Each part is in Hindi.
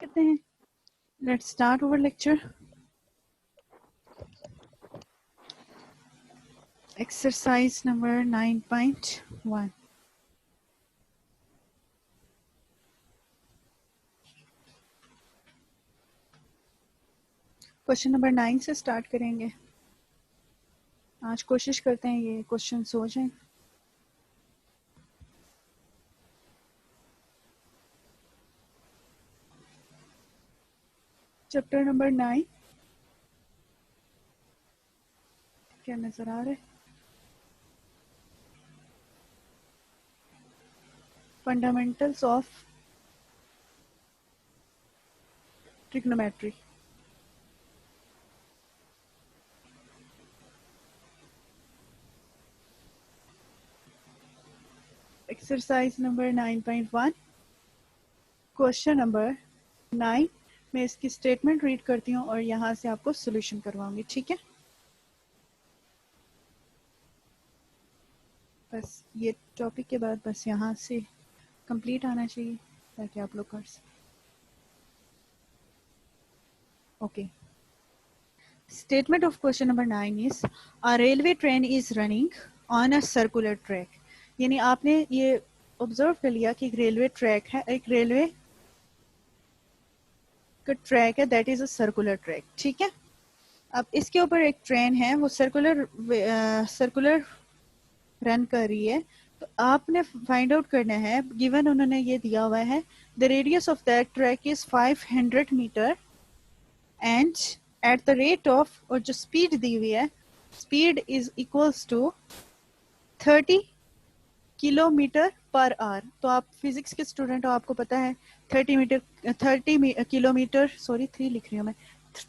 करते हैं। Let's start our lecture. Exercise number 9.1। Question number 9 से स्टार्ट करेंगे। आज कोशिश करते हैं ये क्वेश्चन हो जाए। चैप्टर नंबर 9 क्या नजर आ रहा है? Fundamentals of trigonometry. Exercise number 9.1 question number 9। मैं इसकी स्टेटमेंट रीड करती हूँ और यहाँ से आपको सोल्यूशन करवाऊंगी, ठीक है? बस ये टॉपिक के बाद बस यहाँ से कंप्लीट आना चाहिए ताकि आप लोग कर सकें। Okay. Statement of question number 9 is a railway train is running on a circular track। यानी आपने ये ऑब्जर्व कर लिया कि एक रेलवे ट्रैक है, एक रेलवे का ट्रैक है, that is a circular track, ठीक है? अब इसके ऊपर एक ट्रेन है, वो सर्कुलर रन कर रही है। तो आपने फाइंड आउट करना है, गिवन उन्होंने ये दिया हुआ है, the radius of that track is 500 metre and at the rate of, और जो स्पीड दी हुई है, speed is equals to 30 kilometre per hour. तो आप फिजिक्स के स्टूडेंट हो, आपको पता है 30 किलोमीटर, सॉरी 3 लिख रही हूँ मैं,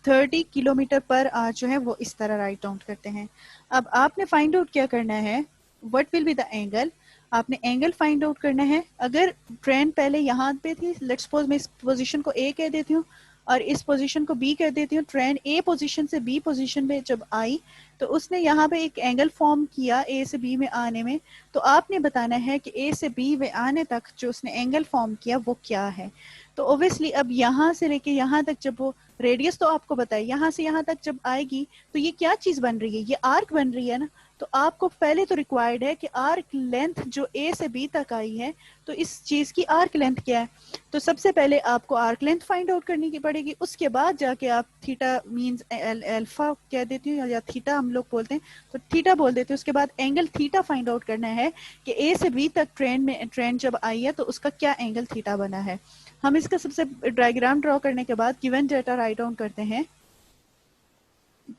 30 किलोमीटर पर आवर जो है वो इस तरह राइट डाउन करते हैं। अब आपने फाइंड आउट क्या करना है, what will be the angle. आपने एंगल फाइंड आउट करना है। अगर ट्रेन पहले यहाँ पे थी, लेट्स सपोज मैं इस पोजीशन को ए कह देती हूँ और इस पोजीशन को बी कर देती हूँ, ट्रेन ए पोजीशन से बी पोजीशन में जब आई तो उसने यहाँ पे एक एंगल फॉर्म किया ए से बी में आने में। तो आपने बताना है कि ए से बी में आने तक जो उसने एंगल फॉर्म किया वो क्या है। तो ओब्वियसली अब यहाँ से लेके यहाँ तक जब वो रेडियस तो आपको बताए, यहाँ से यहाँ तक जब आएगी तो ये क्या चीज बन रही है, ये आर्क बन रही है ना। तो आपको पहले तो रिक्वायर्ड है कि आर्क लेंथ जो ए से बी तक आई है, तो इस चीज की आर्क लेंथ क्या है। तो सबसे पहले आपको आर्क लेंथ फाइंड आउट करनी की पड़ेगी, उसके बाद जाके आप थीटा मींस अल्फा कह देती हूँ या थीटा हम लोग बोलते हैं, तो थीटा बोल देते हैं। उसके बाद एंगल थीटा फाइंड आउट करना है कि ए से बी तक ट्रेन जब आई है तो उसका क्या एंगल थीटा बना है। हम इसका सबसे डायग्राम ड्रॉ करने के बाद गिवन डेटा राइट डाउन करते हैं।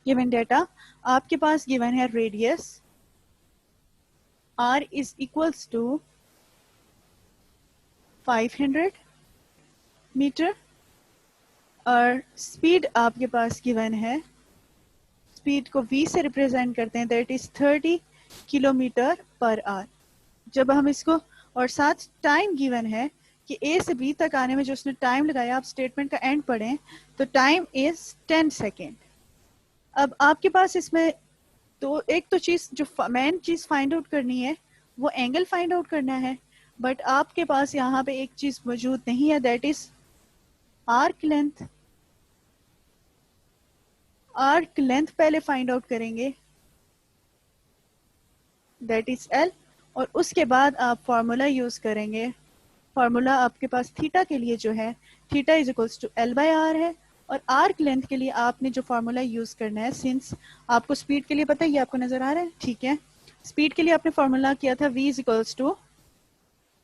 गिवन डेटा आपके पास गिवन है, radius r is equals to 500 metre और स्पीड आपके पास गिवन है, स्पीड को v से रिप्रेजेंट करते हैं, that is 30 kilometre per hour. जब हम इसको, और साथ टाइम गिवन है कि ए से बी तक आने में जो उसने टाइम लगाया, आप स्टेटमेंट का एंड पढ़ें तो टाइम इज 10 सेकेंड। अब आपके पास इसमें तो एक तो चीज जो मेन चीज फाइंड आउट करनी है वो एंगल फाइंड आउट करना है, बट आपके पास यहाँ पे एक चीज मौजूद नहीं है, that is arc length. Arc length पहले फाइंड आउट करेंगे, दैट इज एल, और उसके बाद आप फॉर्मूला यूज करेंगे। फॉर्मूला आपके पास थीटा के लिए जो है, theta is equals to L by R है, और आर्क लेंथ के लिए आपने जो फॉर्मूला यूज करना है, सिंस आपको स्पीड के लिए पता है, ये आपको नजर आ रहा है, ठीक है? स्पीड के लिए आपने फॉर्मूला किया था v is equals to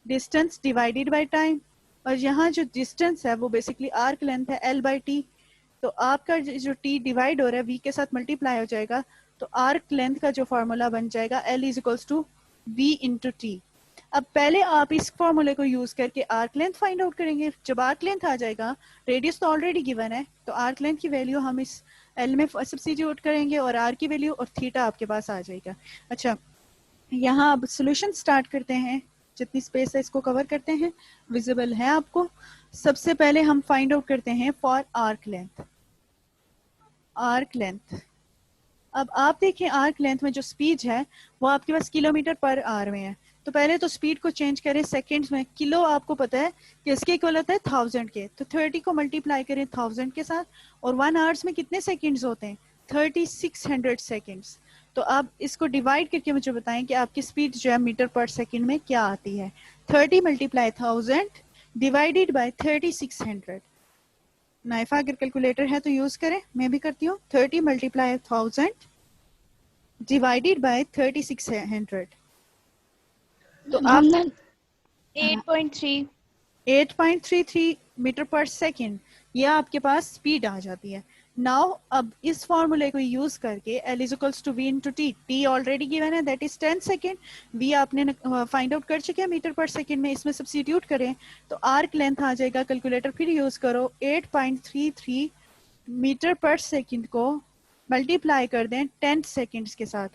distance divided by time, और यहाँ जो डिस्टेंस है वो बेसिकली आर्क लेंथ है l बाई टी। तो आपका जो t डिवाइड हो रहा है v के साथ मल्टीप्लाई हो जाएगा, तो आर्क लेंथ का जो फॉर्मूला बन जाएगा l is equals to v into T. अब पहले आप इस फॉर्मूले को यूज करके आर्क लेंथ फाइंड आउट करेंगे। जब आर्क लेंथ आ जाएगा, रेडियस तो ऑलरेडी गिवन है, तो आर्क लेंथ की वैल्यू हम इस एल में सब्स्टिट्यूट करेंगे और आर की वैल्यू और थीटा आपके पास आ जाएगा। अच्छा, यहाँ अब सोल्यूशन स्टार्ट करते हैं। जितनी स्पेस है इसको कवर करते हैं, विजिबल है आपको। सबसे पहले हम फाइंड आउट करते हैं for arc length. Arc length, अब आप देखें आर्क लेंथ में जो स्पीड है वो आपके पास किलोमीटर पर आवर में है, तो पहले तो स्पीड को चेंज करें सेकेंड्स में, किलो आपको पता है कि इसके इक्वल होता है 1000 के, तो 30 को मल्टीप्लाई करें 1000 के साथ, और 1 आवर्स में कितने सेकेंड्स होते हैं, 3600 सेकेंड्स। तो आप इसको डिवाइड करके मुझे बताएं कि आपकी स्पीड जो है मीटर पर सेकेंड में क्या आती है। 30 मल्टीप्लाई 1000 डिवाइडेड बाय 3600। नाइफा अगर कैलकुलेटर है तो यूज करें, मैं भी करती हूँ। 30 मल्टीप्लाई 1000 डिवाइडेड बाय 3600। तो आप 8.3 8.33 मीटर पर सेकेंड, ये आपके पास स्पीड आ जाती है। नाउ अब इस फॉर्मूले को यूज करके L is equals to V into T, T already given है दैट इज 10 सेकेंड, V आपने फाइंड आउट कर चुके हैं मीटर पर सेकेंड में, इसमें सब्स्टिट्यूट करें तो आर्क लेंथ आ जाएगा, कैलकुलेटर फिर यूज करो, 8.33 मीटर पर सेकेंड को मल्टीप्लाई कर दें 10 सेकेंड्स के साथ,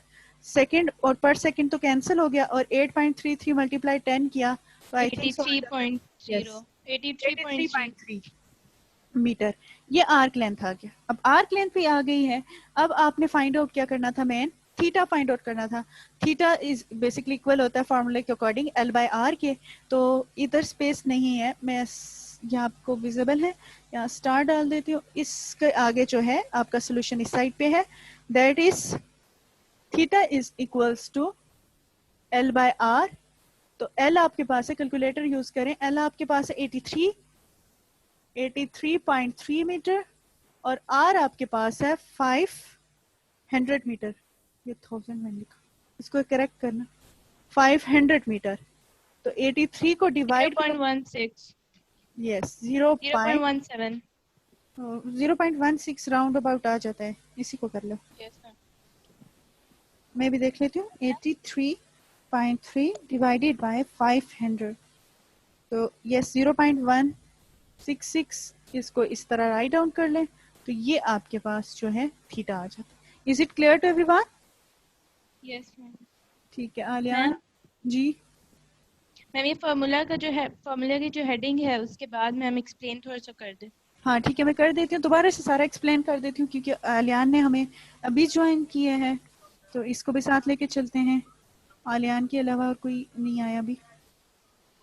सेकेंड और पर सेकेंड तो कैंसिल हो गया, और 8.33 मल्टीप्लाई 10 किया तो आई थिंक 83.0 83.3 83.3 मीटर, ये आर्क लेंथ आ गया। अब आर्क लेंथ भी आ गई है, अब आपने फाइंड आउट क्या करना था, मेन थीटा फाइंड आउट करना था। थीटा इज बेसिकली इक्वल होता है फॉर्मूले के अकॉर्डिंग L बाय आर के, तो इधर स्पेस नहीं है, मैं यहाँ आपको विजिबल है, यहाँ स्टार डाल देती हूँ, इसके आगे जो है आपका सोल्यूशन इस साइड पे है, that is theta is equals to L by R. तो L आपके पास है, कैलकुलेटर यूज करें, L आपके पास है 83.3 मीटर, और R आपके पास है 500 मीटर, ये 1000 मैंने लिखा, इसको करेक्ट करना, 500 मीटर। तो 83 को डिवाइड, 0.16 यस 0.17 0.16 राउंड अबाउट आ जाता है, इसी को कर लो, yes ma'am मैं भी देख लेती हूँ, 83.3 डिवाइडेड बाय 500, तो यस 0.166, इसको इस तरह राइट डाउन कर लें, तो ये आपके पास जो है थीटा आ जाता है। Is it clear to everyone? yes ma'am ठीक है आलियान जी। मैम ये फार्मूला का जो है, फार्मूला की जो हेडिंग है उसके बाद मैम एक्सप्लेन थोड़ा सा कर दे। हाँ ठीक है, मैं कर देती हूँ, दोबारा से सारा एक्सप्लेन कर देती हूँ क्योंकि आलियान ने हमें अभी ज्वाइन किए हैं, तो इसको भी साथ लेके चलते हैं। आलियान के अलावा और कोई नहीं आया अभी।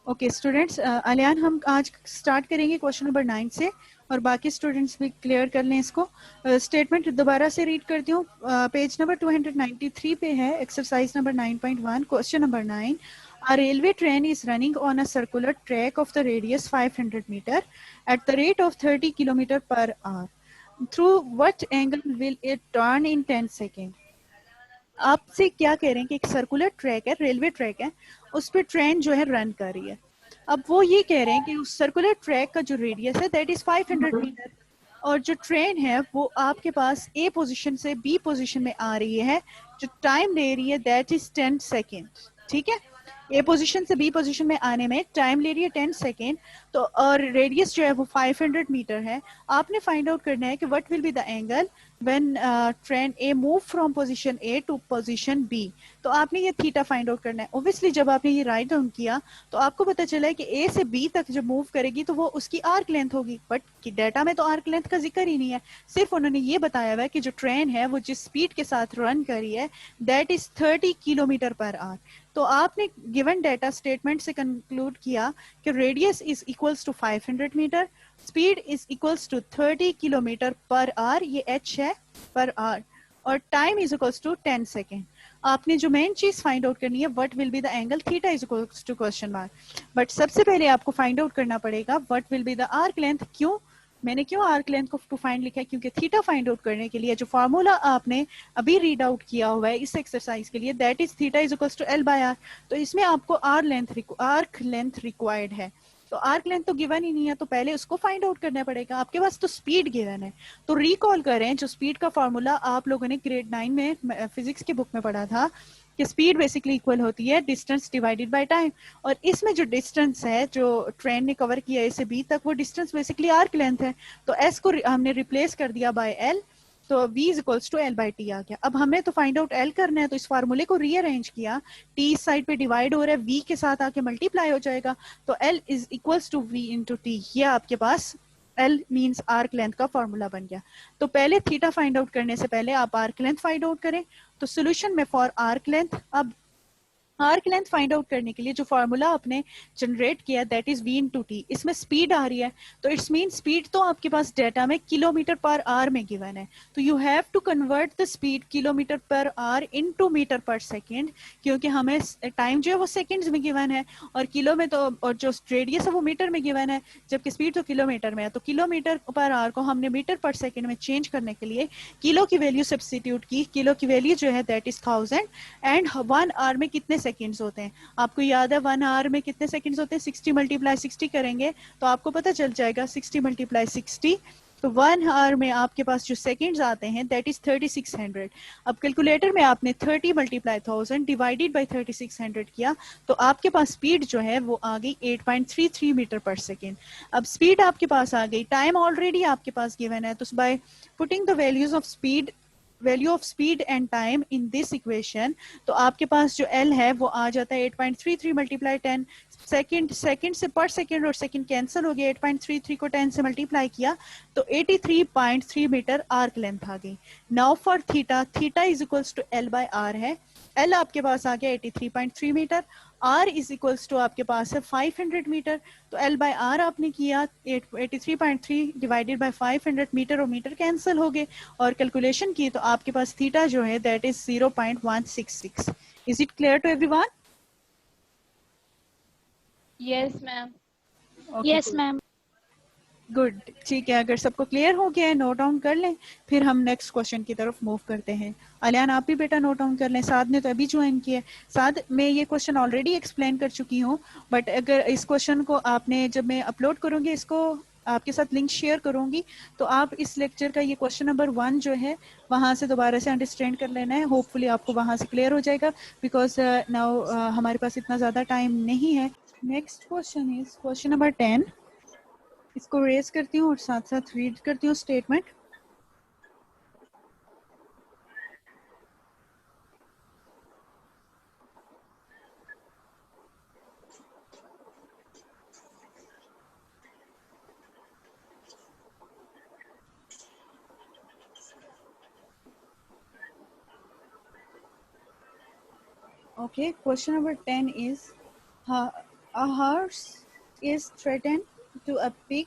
ओके स्टूडेंट्स, आलियान हम आज स्टार्ट करेंगे क्वेश्चन नंबर 9 से, और बाकी स्टूडेंट्स भी क्लियर कर लें इसको। स्टेटमेंट दोबारा से रीड करती हूँ, पेज नंबर 293 पे है, exercise number 9.1, question number 9। A railway train is running on a circular track of the radius 500 meter at the rate of 30 kilometer per hour. Through what angle will it turn in 10 seconds? आपसे क्या कह रहे हैं कि एक सर्कुलर ट्रैक है, रेलवे ट्रैक है, उस पर ट्रेन जो है रन कर रही है। अब वो ये कह रहे हैं कि उस सर्कुलर ट्रैक का जो रेडियस है दैट इज 500 मीटर, और जो ट्रेन है वो आपके पास ए पोजीशन से बी पोजीशन में आ रही है, जो टाइम ले रही है दैट इज 10 सेकेंड। ठीक है, ए पोजीशन से बी पोजीशन में आने में टाइम ले रही है 10 सेकेंड, तो और रेडियस जो है वो 500 मीटर है। आपने फाइंड आउट करना है कि what will be the angle when train A move from position A to position B. तो आपने ये थीटा फाइंड आउट करना है। ऑब्वियसली जब आपने ये राइट डाउन किया तो आपको पता चला है कि ए से बी तक जब मूव करेगी तो वो उसकी आर्क लेंथ होगी, बट डेटा में तो आर्क लेंथ का जिक्र ही नहीं है, सिर्फ उन्होंने ये बताया हुआ है कि जो ट्रेन है वो जिस स्पीड के साथ रन कर रही है that is 30 kilometre per hour. तो आपने गिवन डेटा स्टेटमेंट से कंक्लूड किया कि radius is equals to 500 metre, speed is equals to 30 kilometre per hour, ये h है पर आवर, और time is equals to 10 second. आपने जो मेन चीज फाइंड आउट करनी है what will be the angle theta is equals to question mark, but सबसे पहले आपको फाइंड आउट करना पड़ेगा what will be the arc length. क्यों मैंने क्यों आर्क लेंथ को टू फाइंड लिखा है, क्योंकि थीटा फाइंड आउट करने के लिए जो फार्मूला आपने अभी रीड आउट किया हुआ है इस एक्सरसाइज के लिए that is theta is equals to L by R, तो इसमें आपको आर्क लेंथ रिक्वायर्ड है। तो आर्क लेंथ तो गिवन ही नहीं है, तो पहले उसको फाइंड आउट करना पड़ेगा। आपके पास तो स्पीड गिवन है, तो रिकॉल करें जो स्पीड का फॉर्मूला आप लोगों ने ग्रेड 9 में फिजिक्स की बुक में पढ़ा था कि स्पीड बेसिकली इक्वल होती है डिस्टेंस डिवाइडेड बाय टाइम, और इसमें जो डिस्टेंस है जो ट्रेन ने कवर किया ए से बी तक वो डिस्टेंस बेसिकली आर्क लेंथ है, तो एस को हमने रिप्लेस कर दिया बाय एल, तो v is equals to L by T आ गया। अब हमें तो फाइंड आउट एल करना है, तो इस फार्मूले को रीअरेंज किया, t इस साइड पे डिवाइड हो रहा है v के साथ आके मल्टीप्लाई हो जाएगा, तो l is equals to v into T, ये आपके पास L मीन्स आर्क लेंथ का फॉर्मूला बन गया। तो पहले थीटा फाइंड आउट करने से पहले आप आर्क लेंथ फाइंड आउट करें, तो सोल्यूशन में फॉर आर्क लेंथ, अब आर्क लेंथ फाइंड आउट करने के लिए जो फार्मूला आपने जनरेट किया that is v into T, इसमें स्पीड आ रही है तो इट्स मीन स्पीड तो आपके पास डेटा में किलोमीटर पर आवर में गिवन है, तो you have to convert the speed kilometre per hour into metre per second, क्योंकि हमें टाइम जो है वो सेकंड्स में गिवन है और किलो में तो, और जो रेडियस है वो मीटर में गिवन है, जबकि स्पीड तो किलोमीटर में है। तो किलोमीटर पर आवर को हमने मीटर पर सेकंड में चेंज करने के लिए किलो की वैल्यू सब्स्टिट्यूट की। किलो की वैल्यू जो है दैट इज 1000 एंड 1 आवर में कितने सेकंड्स होते हैं आपको याद है? 1 आवर में कितने सेकंड्स होते हैं? 60 मल्टीप्लाई 60 करेंगे तो आपको पता चल जाएगा 60 मल्टीप्लाई 60, तो 1 आवर में आपके पास जो सेकंड्स आते हैं दैट इज 3600। अब कैलकुलेटर में आपने 30 मल्टीप्लाई 1000 डिवाइडेड बाई 3600 किया तो आपके पास स्पीड जो है वो आ गई 8.33 मीटर पर सेकेंड। अब स्पीड आपके पास आ गई, टाइम ऑलरेडी आपके पास गिवन है, तो by putting the values of speed, value of speed and time in this equation, तो आपके पास जो L है वो आ जाता है 8.33 मल्टीप्लाई 10 सेकंड, सेकंड से पर सेकंड और सेकंड कैंसिल हो गया, 8.33 को 10 से मल्टीप्लाई किया तो 83.3 मीटर आर्क लेंथ आ गई। Now for theta, theta is equals to L by R है, L आपके पास आ गया 83.3 metre, R is equals to आपके पास है 500 मीटर, तो L बाय R आपने किया 83.3 डिवाइडेड बाय 500, मीटर और मीटर कैंसिल हो गए और कैलकुलेशन की तो आपके पास थीटा जो है that is 0.166। Is it clear to everyone? Yes ma'am. Okay yes ma'am. Good, ठीक है, अगर सबको क्लियर हो गया है नोट डाउन कर लें, फिर हम नेक्स्ट क्वेश्चन की तरफ मूव करते हैं। अलियान आप भी बेटा नोट डाउन कर लें, साद ने तो अभी ज्वाइन किया है, साद मैं ये क्वेश्चन ऑलरेडी एक्सप्लेन कर चुकी हूँ, बट अगर इस क्वेश्चन को आपने, जब मैं अपलोड करूँगी इसको आपके साथ लिंक शेयर करूंगी तो आप इस लेक्चर का ये क्वेश्चन नंबर 1 जो है वहां से दोबारा से अंडरस्टैंड कर लेना है, होपफुली आपको वहां से क्लियर हो जाएगा, बिकॉज नाउ हमारे पास इतना ज़्यादा टाइम नहीं है। Next question is question number 10, इसको रेज करती हूँ और साथ साथ रीड करती हूँ statement. Okay, question number 10 is a horse is threatened to a pig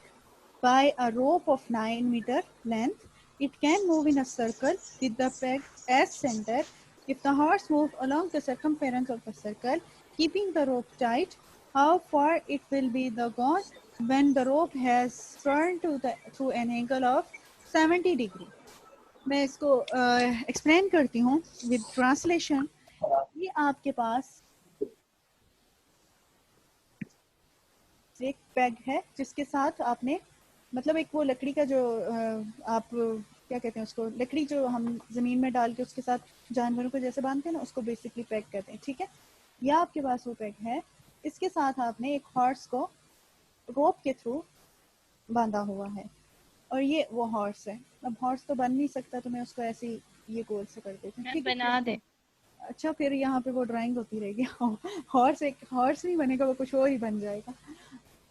by a rope of 9-meter length. It can move in a circle with the peg as center. If the horse moves along the circumference of the circle, keeping the rope tight, how far it will be gone when the rope has turned to an angle of 70 degree. मैं इसको एक्सप्लेन करती हूँ विद ट्रांसलेशन। ये आपके पास एक पेग है जिसके साथ आपने, मतलब एक वो लकड़ी का जो आप क्या कहते हैं उसको, लकड़ी जो हम जमीन में डाल के उसके साथ जानवरों को जैसे बांधते हैं ना, उसको बेसिकली पेग कहते हैं, ठीक है। या आपके पास वो पेग है, इसके साथ आपने एक हॉर्स को रोप के थ्रू बांधा हुआ है और ये वो हॉर्स है। अब हॉर्स तो बन नहीं सकता तो मैं उसको ऐसे ये गोल से कर देती हूँ, ठीक है, बना दे। अच्छा फिर यहाँ पे वो ड्राइंग होती रहेगी हॉर्स, एक हॉर्स नहीं बनेगा, वो कुछ और ही बन जाएगा।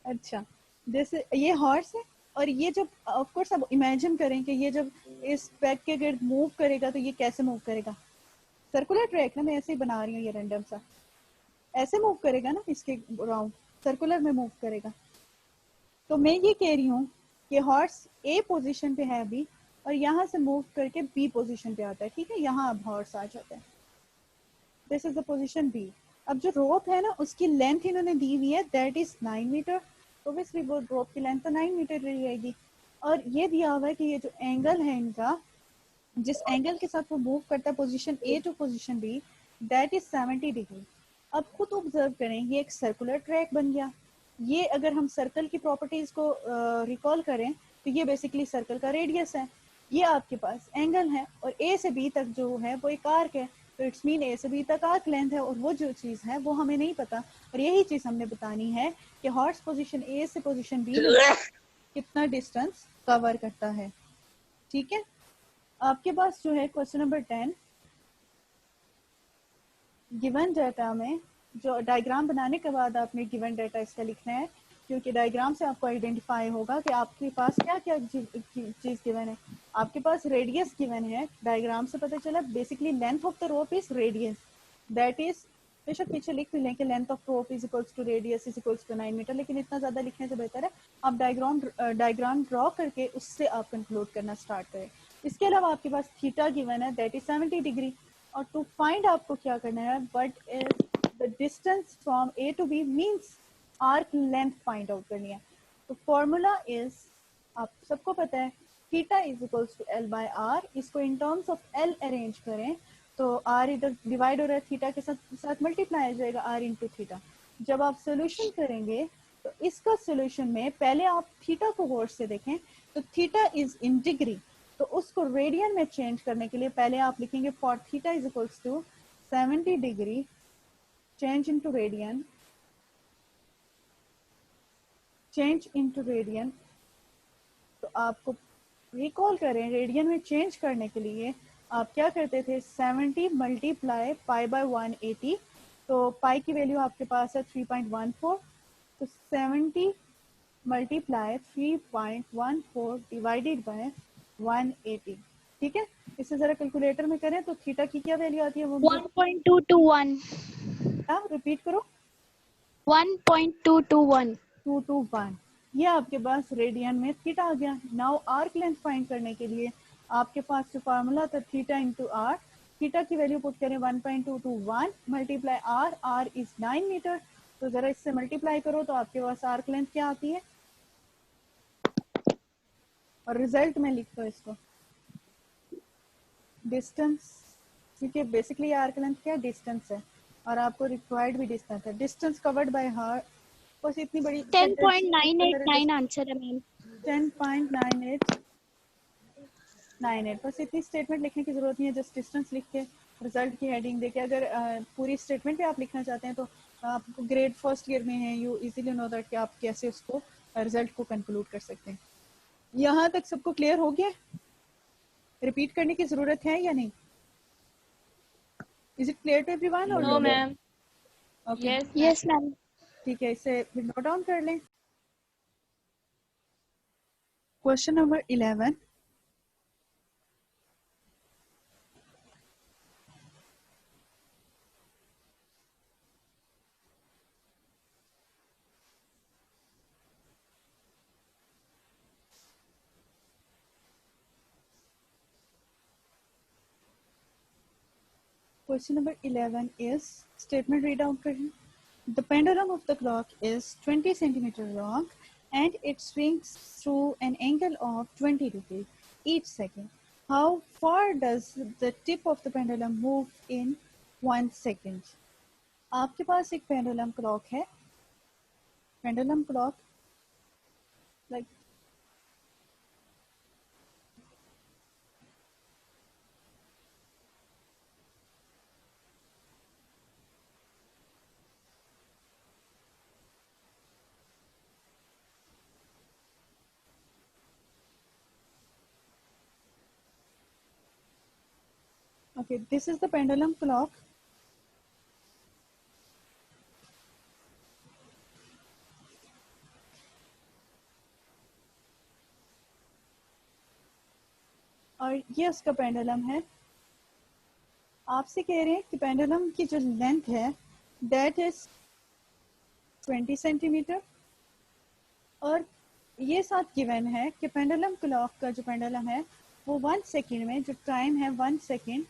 अच्छा, जैसे ये हॉर्स है और ये जब ऑफ कोर्स अब इमेजिन करें कि ये जब इस पैक के अगर मूव करेगा तो ये कैसे मूव करेगा? सर्कुलर ट्रैक ना, मैं ऐसे ही बना रही हूँ ये रैंडम सा, ऐसे मूव करेगा ना, इसके राउंड सर्कुलर में मूव करेगा। तो मैं ये कह रही हूँ कि हॉर्स ए पोजीशन पे है अभी और यहाँ से मूव करके बी पोजीशन पे आता है, ठीक है, यहाँ अब हॉर्स आ जाता है, this is the position B. अब जो रोप है ना उसकी लेंथ इन्होंने दी हुई है दैट इज 9 मीटर, ऑब्वियसली वो रोप की लेंथ तो 9 मीटर रही रहेगी और ये दिया हुआ है कि ये जो एंगल है इनका, जिस एंगल के साथ वो मूव करता है position A to position B, that is 70 degree. अब खुद ऑब्जर्व करें, ये एक सर्कुलर ट्रैक बन गया। ये अगर हम सर्कल की प्रॉपर्टीज को रिकॉल करें तो ये बेसिकली सर्कल का रेडियस है, ये आपके पास एंगल है और ए से बी तक जो है वो एक आर्क है, तो इट्स मीन ए से बी तक आर्क लेंथ है और वो जो चीज़ है वो हमें नहीं पता, और यही चीज़ हमने बतानी है कि हॉर्स पोजीशन ए से पोजीशन बी में कितना डिस्टेंस कवर करता है, ठीक है। आपके पास जो है क्वेश्चन नंबर 10, गिवन डाटा में जो डायग्राम बनाने के बाद आपने गिवन डाटा इसका लिखना है, क्योंकि डायग्राम से आपको आइडेंटिफाई होगा कि आपके पास क्या क्या चीज़ गिवन है। आपके पास रेडियस गिवन है, डायग्राम से पता चला basically length of the rope is radius, that is बेशक पीछे लिख भी लें कि length of rope is equals to radius is equals to 9 metre, लेकिन इतना ज़्यादा लिखने से बेहतर है आप डायग्राम ड्रॉ करके उससे आप कंक्लूड करना स्टार्ट करें। इसके अलावा आपके पास थीटा गिवन है दैट इज 70 डिग्री, और टू फाइंड आपको क्या करना है, but is the distance from A to B means arc length find out करनी है। तो फॉर्मूला इज, आप सबको पता है, theta is equals to L by R. इसको in terms of L arrange करें तो आर इधर डिवाइड हो रहा है, थीटा के साथ मल्टीप्लाई हो जाएगा आर इंटू थीटा। जब आप सोल्यूशन करेंगे तो इसका सोल्यूशन में पहले आप थीटा को गौर से देखें, तो थीटा इज इन डिग्री, तो उसको रेडियन में चेंज करने के लिए पहले आप लिखेंगे for theta is equals to 70 degree change into radian, change into radian. तो आपको रिकॉल करें, रेडियन में चेंज करने के लिए आप क्या करते थे, 70 मल्टीप्लाई पाई बाय 180, तो पाई की वैल्यू आपके पास है 3.14, तो 70 मल्टीप्लाई 3.14 डिवाइडेड बाय 180। ठीक है, इसे जरा कैलकुलेटर में करें तो थीटा की क्या वैल्यू आती है वो 1.221। क्या रिपीट करो, 1.221। 221। ये आपके पास रेडियन में थीटा आ गया। नाउ आर्क लेंथ फाइंड करने के लिए आपके पास जो फार्मूला था थीटा इंटू आर, थीटा की वैल्यू पुट करें 1.221 multiply R, R is 9 metre, तो जरा इससे मल्टीप्लाई करो तो आपके पास आर्क लेंथ क्या आती है, और रिजल्ट में लिखो इसको डिस्टेंस, क्योंकि बेसिकली आर्क लेंथ क्या डिस्टेंस है और आपको रिक्वायर्ड भी डिस्टेंस है, डिस्टेंस कवर्ड बाय हार। बस इतनी बड़ी 10.989 आंसर है मैम। 10.9898, बस इतनी स्टेटमेंट लिखने की जरूरत नहीं है, जस्ट डिस्टेंस लिख के रिजल्ट की हेडिंग देके। अगर पूरी स्टेटमेंट भी आप लिखना चाहते हैं तो आप ग्रेड फर्स्ट ईयर में हैं, यू इजीली नो दैट कि आप कैसे उसको रिजल्ट को कंक्लूड कर सकते हैं। यहाँ तक सबको क्लियर हो गया, रिपीट करने की जरूरत है या नहीं? Is it clear to everyone? और no ma'am. Okay, yes ma'am. ठीक है, इसे नोट डाउन कर लें। Question number 11, question number 11 is statement read out करें। The pendulum of the clock is 20 centimeters long and it swings through an angle of 20 degrees each second. How far does the tip of the pendulum move in 1 second? आपके पास एक pendulum clock है, pendulum clock like okay, this is the pendulum clock. और ये उसका पेंडुलम है। आपसे कह रहे हैं कि पेंडुलम की जो लेंथ है दैट इज 20 सेंटीमीटर, और ये साथ गिवन है कि पेंडुलम क्लॉक का जो पेंडुलम है वो 1 सेकेंड में जो टाइम है 1 second,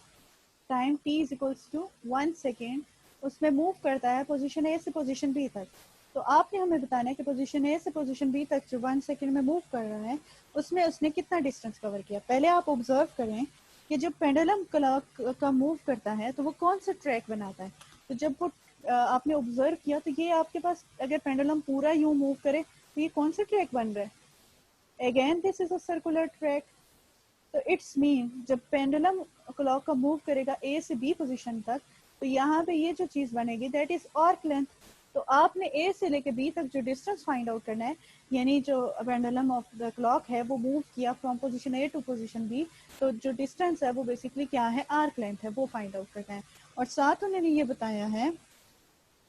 time t is equals to 1 second, उसमें मूव करता है पोजीशन ए से पोजीशन बी तक। तो आपने हमें बताना है कि पोजीशन ए से पोजीशन बी तक जो 1 सेकेंड में मूव कर रहा है उसमें उसने कितना डिस्टेंस कवर किया। पहले आप ऑब्जर्व करें कि जब पेंडुलम क्लॉक का मूव करता है तो वो कौन सा ट्रैक बनाता है। तो जब वो आपने ऑब्जर्व किया तो ये आपके पास अगर पेंडुलम पूरा यूं मूव करे तो ये कौन सा ट्रैक बन रहा है, again this is a circular track. तो इट्स मीन जब पेंडुलम क्लॉक का मूव करेगा ए से बी पोजीशन तक तो यहाँ पे ये जो चीज बनेगी दैट इज आर्क लेंथ। तो आपने ए से लेके बी तक जो डिस्टेंस फाइंड आउट करना है, यानी जो पेंडुलम ऑफ द क्लॉक है वो मूव किया from position A to position B, तो जो डिस्टेंस है वो बेसिकली क्या है, आर्क लेंथ है, वो फाइंड आउट करना है। और साथ उन्होंने ये बताया है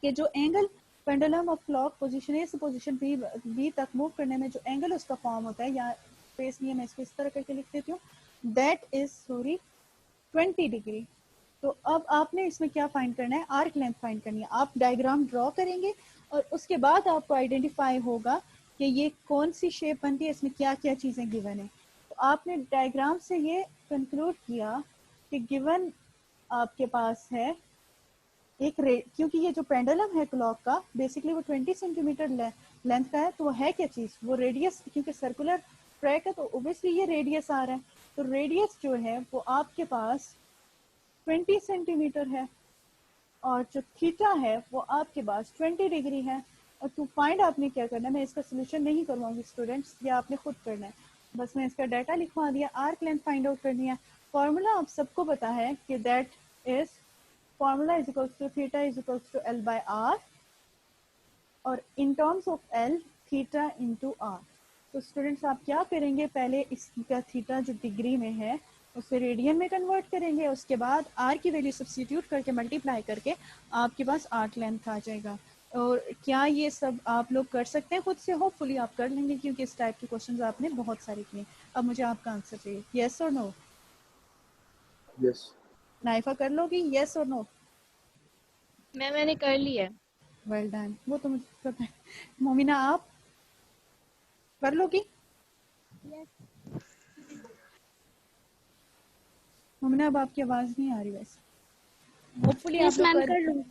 कि जो angle pendulum of clock position A से पोजीशन बी तक मूव करने में जो एंगल उसका फॉर्म होता है, या स्पेस नहीं है मैं इसको इस तरह करके लिख देती हूँ, दैट इज 20 डिग्री। तो अब आपने इसमें क्या फाइंड करना है, आर्क लेंथ फाइंड करनी है। आप डायग्राम ड्रॉ करेंगे और उसके बाद आपको आइडेंटिफाई होगा कि ये कौन सी शेप बनती है, इसमें क्या क्या चीज़ें गिवन है। तो आपने डायग्राम से ये कंक्लूड किया कि गिवन आपके पास है एक क्योंकि ये जो पेंडुलम है क्लॉक का बेसिकली वो 20 सेंटीमीटर लेंथ का है, तो वो है क्या चीज़, वो रेडियस, क्योंकि सर्कुलर ट्रैक है तो ओबियसली ये रेडियस आ रहा है। तो रेडियस जो है वो आपके पास 20 सेंटीमीटर है और जो थीटा है वो आपके पास 20 डिग्री है। और टू फाइंड आपने क्या करना है, मैं इसका सोल्यूशन नहीं करवाऊंगी स्टूडेंट्स, या आपने खुद करना है, बस मैं इसका डाटा लिखवा दिया। आर्क लेंथ फाइंड आउट करनी है। फॉर्मूला आप सबको पता है कि that is formula is equals to theta is equals to L by R, और in terms of L theta into R. तो स्टूडेंट्स आप क्या करेंगे, पहले इसका थीटा जो डिग्री में है उसे रेडियन में कन्वर्ट करेंगे, उसके बाद आर की वैल्यू सब्स्टिट्यूट करके मल्टीप्लाई करके आपके पास आर्क लेंथ आ जाएगा। और क्या ये सब आप लोग कर सकते हैं खुद से? होपफुली आप कर लेंगे क्योंकि इस टाइप के क्वेश्चंस आपने बहुत सारे किए। अब मुझे आपका आंसर चाहिए, येस और नो। यस नाइफा कर लोगी, येस और नो? मैंने कर लिया है। वेल डन, वो तो मुझे पता है। मोमिना आप कर लोगी? मोमिना अब आपकी आवाज़ नहीं आ रही वैसे। होपफुली आप लोग मैम कर, कर लूँ।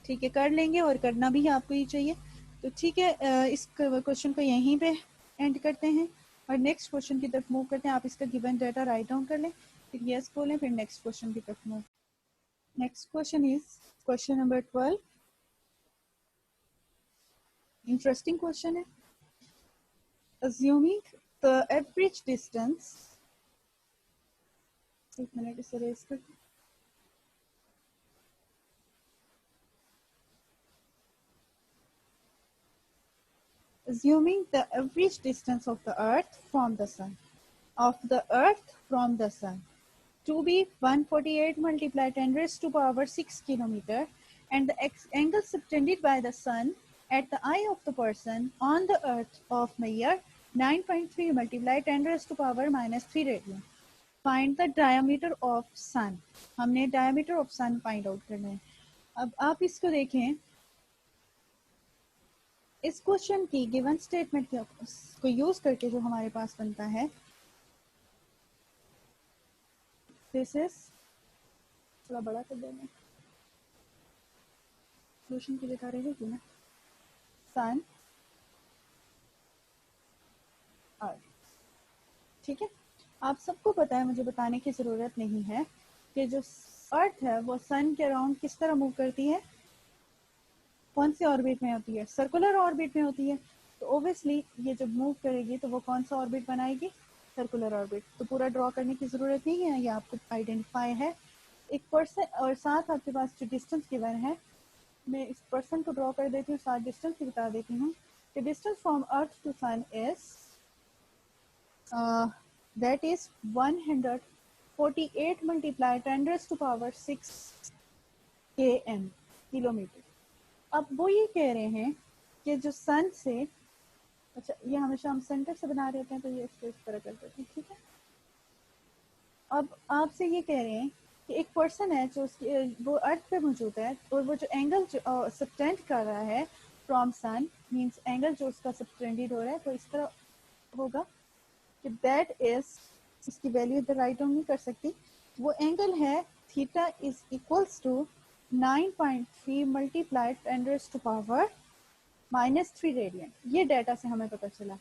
ठीक है कर लेंगे, और करना भी आपको ही चाहिए। तो ठीक है, इस क्वेश्चन को यहीं पे एंड करते हैं और नेक्स्ट क्वेश्चन की तरफ मूव करते हैं। आप इसका गिवन डाटा राइट डाउन कर लें, फिर यस बोलें, फिर नेक्स्ट क्वेश्चन की तरफ move. Next question is question number 12। Interesting question है। assuming the average distance, एक मिनट इसे रेज कर, assuming the average distance of the earth from the sun to be 148 multiplied 10 raised to power 6 kilometer, and the angle subtended by the sun at the eye of the person on the earth of the year 9.3 multiplied 10 raised to power minus 3 radian. Find the diameter of sun. हमने diameter of sun find out करना है। अब आप इसको देखें, इस क्वेश्चन की गिवन स्टेटमेंट को यूज करके जो हमारे पास बनता है, दिस इज, थोड़ा बड़ा कर देना, सोल्यूशन की जगह रहेगी ना, सन अर्थ। ठीक है, आप सबको पता है, मुझे बताने की जरूरत नहीं है कि जो अर्थ है वो सन के अराउंड किस तरह मूव करती है, कौन से ऑर्बिट में होती है, सर्कुलर ऑर्बिट में होती है। तो ओब्वियसली ये जब मूव करेगी तो वो कौन सा ऑर्बिट बनाएगी, सर्कुलर ऑर्बिट। तो पूरा ड्रॉ करने की जरूरत नहीं है, ये आपको आइडेंटिफाई है। एक पर्सन और साथ आपके पास जो डिस्टेंस गिवन है, मैं इस पर्सन को ड्रॉ कर देती हूँ, साथ डिस्टेंस भी बता देती हूँ। The distance from Earth to Sun is that is 148 multiplied 10 raised to power 6 km kilometre. अब वो ये कह रहे हैं कि जो सन से, अच्छा ये हमेशा हम सेंटर से बना रहे होते हैं तो ये इसको इस तरह कर देते हैं, ठीक है। अब आपसे ये कह रहे हैं कि एक पर्सन है जो वो अर्थ पे मौजूद है, और वो जो एंगल सबटेंड कर रहा है फ्रॉम सन, मींस एंगल जो उसका सबटेंडेड हो रहा है, तो इस तरह होगा कि दैट इज, इसकी वैल्यू इधर राइट डाउन नहीं कर सकती, वो एंगल है theta is equals to 9.3 multiplied 10 raised to power -3 radian. ये डाटा से हमें पता चला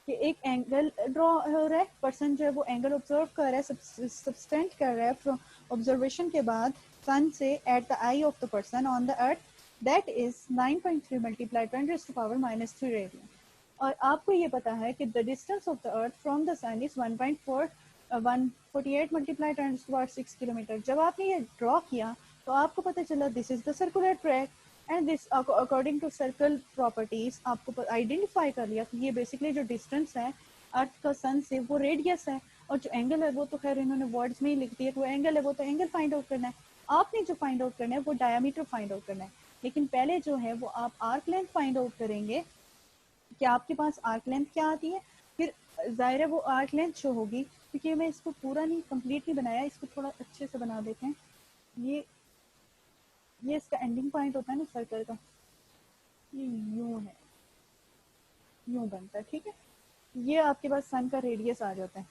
कि एक एंगल ड्रॉ हो रहा है, पर्सन जो है वो एंगल ऑब्जर्व कर रहा है, सबस्टेंड कर रहा है फ्रॉम ऑब्जर्वेशन के बाद सन से at the eye of the person on the earth, that is 9.3 multiplied 10 raised to power -3 radian. और आपको ये पता है कि the distance of the earth from the sun is 148 multiplied 10 to power 6 kilometre. जब आपने ये ड्रॉ किया तो आपको पता चला this is the circular track, and this according to circle properties आपको आइडेंटिफाई कर लिया कि ये बेसिकली जो डिस्टेंस है अर्थ का सन से वो रेडियस है, और जो एंगल है वो तो खैर इन्होंने वर्ड्स में ही लिख दिया, वो एंगल है वो तो एंगल फाइंड आउट करना है। आपने जो फाइंड आउट करना है वो डायमीटर फाइंड आउट करना है, लेकिन पहले जो है वो आप आर्क लेंथ फाइंड आउट करेंगे कि आपके पास आर्क लेंथ क्या आती है, फिर जाहिर है वो आर्क लेंथ शो होगी। क्योंकि मैं इसको पूरा नहीं कंप्लीट नहीं बनाया, इसको थोड़ा अच्छे से बना देते हैं। ये ये इसका एंडिंग पॉइंट होता है ना सर्कल का, ये यूं है, यूं बनता है, ठीक है। ये आपके पास सन का रेडियस आ जाता है।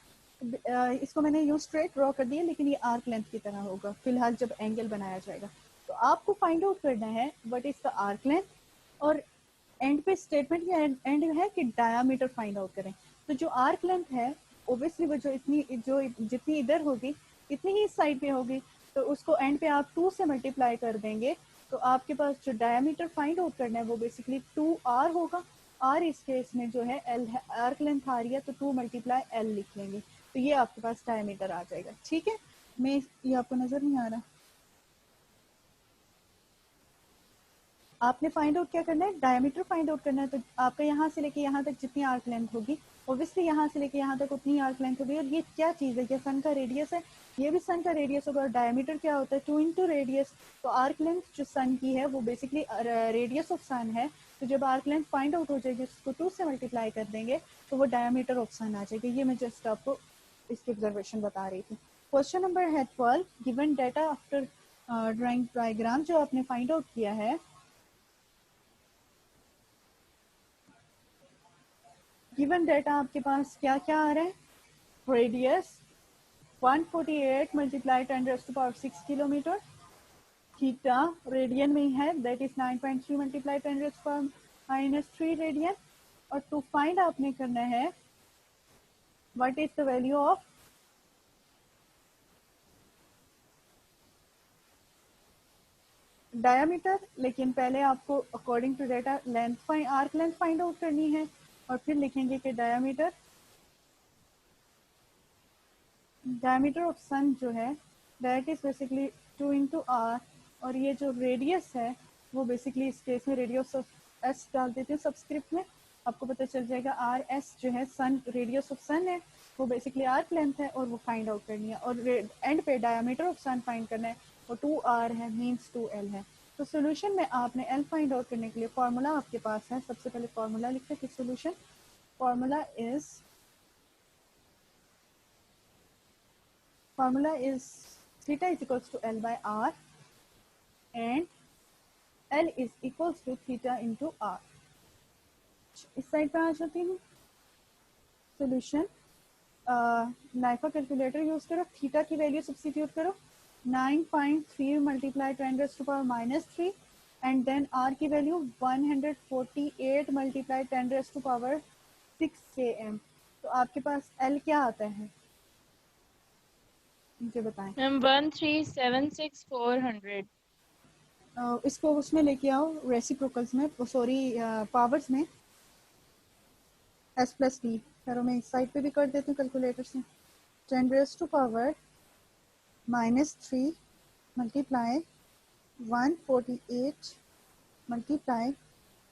इसको मैंने यूं स्ट्रेट ड्रॉ कर दिया, लेकिन ये आर्क लेंथ की तरह होगा फिलहाल जब एंगल बनाया जाएगा। तो आपको फाइंड आउट करना है what is the arc length, और एंड पे स्टेटमेंट या एंड है कि डायामीटर फाइंड आउट करें। तो जो आर्क लेंथ है ओब्वियसली वो जो जितनी इधर होगी इतनी ही इस साइड पे होगी, तो उसको एंड पे आप 2 से मल्टीप्लाई कर देंगे। तो आपके पास जो डायामीटर फाइंड आउट करना है वो बेसिकली 2r होगा। r इस केस में जो है l है, आर्क लेंथ आ रही है तो 2 मल्टीप्लाई l लिख लेंगे, तो ये आपके पास डायमीटर आ जाएगा, ठीक है। मैं ये आपको नजर नहीं आ रहा, आपने फाइंड आउट क्या करना है, डायमीटर फाइंड आउट करना है। तो आपका यहाँ से लेके यहाँ तक जितनी आर्क लेंथ होगी ओब्वियसली यहाँ से लेके यहाँ तक उतनी आर्क लेंथ होगी। और ये क्या चीज़ है, ये सन का रेडियस है, ये भी सन का रेडियस होगा। और डायमीटर क्या होता है, 2 इंटू रेडियस। तो आर्क लेंथ जो सन की है वो बेसिकली रेडियस ऑफ सन है। तो जब आर्क लेंथ फाइंड आउट हो जाएगी उसको 2 से मल्टीप्लाई कर देंगे तो वो डायमीटर ऑफ सन आ जाएगी। ये मैं जस्ट आपको इसकी ऑब्जर्वेशन बता रही थी। क्वेश्चन नंबर है 12, given data after drawing diagram, जो आपने फाइंड आउट किया है। गिवन डाटा आपके पास क्या क्या आ रहा है, radius 148 multiply 10⁻6 kilometre, theta radian में है दैट इज 9.3 मल्टीप्लाई 10⁻³ रेडियन। और टू फाइंड आपने करना है what is the value of diameter. लेकिन पहले आपको according to data length arc length find out करनी है, और फिर लिखेंगे कि डायमीटर ऑफ सन जो है that is basically 2 into R. और ये जो रेडियस है वो बेसिकली इस केस में रेडियस ऑफ एस डाल देते हैं सबस्क्रिप्ट में, आपको पता चल जाएगा आर एस जो है सन रेडियस ऑफ सन है, वो बेसिकली आर्क लेंथ है और वो फाइंड आउट करनी है। और एंड पे डायमीटर ऑफ सन फाइंड करना है, वो 2r है मीन्स 2l है। तो सोल्यूशन में आपने l फाइंड आउट करने के लिए फॉर्मूला आपके पास है। सबसे पहले फॉर्मूला लिखते हैं कि solution formula is theta is equals to L by R and L is equals to theta into R। इस साइड पे आ जाती हूँ, सोल्यूशन नाइफा कैलकुलेटर यूज करो, थीटा की वैल्यू सब्स्टिट्यूट करो 9.3 मल्टीप्लाई 10⁻³ एंड देन आर की वैल्यू 148 मल्टीप्लाई 10⁻6 km। तो आपके पास एल क्या आता है मुझे बताएं। 1376400। इसको उसमें लेके आओ रेसिप्रोकल्स में, सॉरी पावर्स में, s+d करो। मैं इस साइड पे भी कर देती हूँ कैलकुलेटर से। 10⁻³ मल्टीप्लाई 148 मल्टीप्लाई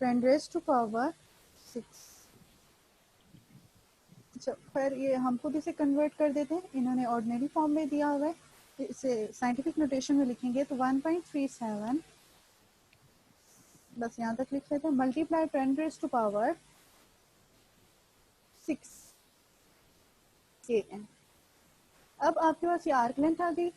10⁻6। अच्छा, फिर ये हम खुद इसे कन्वर्ट कर देते हैं, इन्होंने ऑर्डिनरी फॉर्म में दिया हुआ है, इसे साइंटिफिक नोटेशन में लिखेंगे तो 1.37 बस यहाँ तक लिख लेते हैं मल्टीप्लाई 10⁻6 km। अब आपके पास ये आर्क लेंथ आ गई।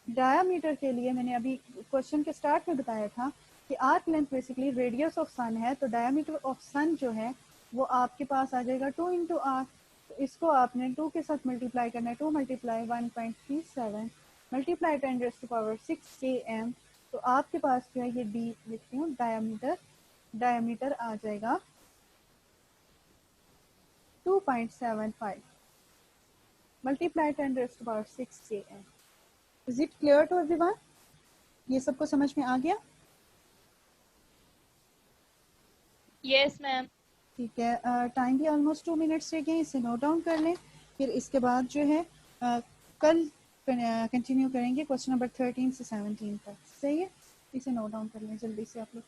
डायामीटर के लिए मैंने अभी क्वेश्चन के स्टार्ट में बताया था कि arc length basically radius of sun है, तो डायामीटर ऑफ सन जो है वो आपके पास आ जाएगा 2 इंटू आर। तो इसको आपने 2 के साथ मल्टीप्लाई करना है, 2 मल्टीप्लाई 1.37 मल्टीप्लाई 10⁻6 km। तो आपके पास जो है ये डी लिखती हूँ डायामीटर आ जाएगा 2.75 multiply 10⁻6 km। Is it clear to everyone? ये सबको समझ में आ गया? Yes ma'am. ठीक है, टाइम भी ऑलमोस्ट 2 मिनट्स रह गए, इसे नोट डाउन कर लें। फिर इसके बाद जो है कल कंटिन्यू करेंगे क्वेश्चन नंबर 13 से 17 तक, सही है? इसे नोट डाउन कर लें जल्दी से आप लोग।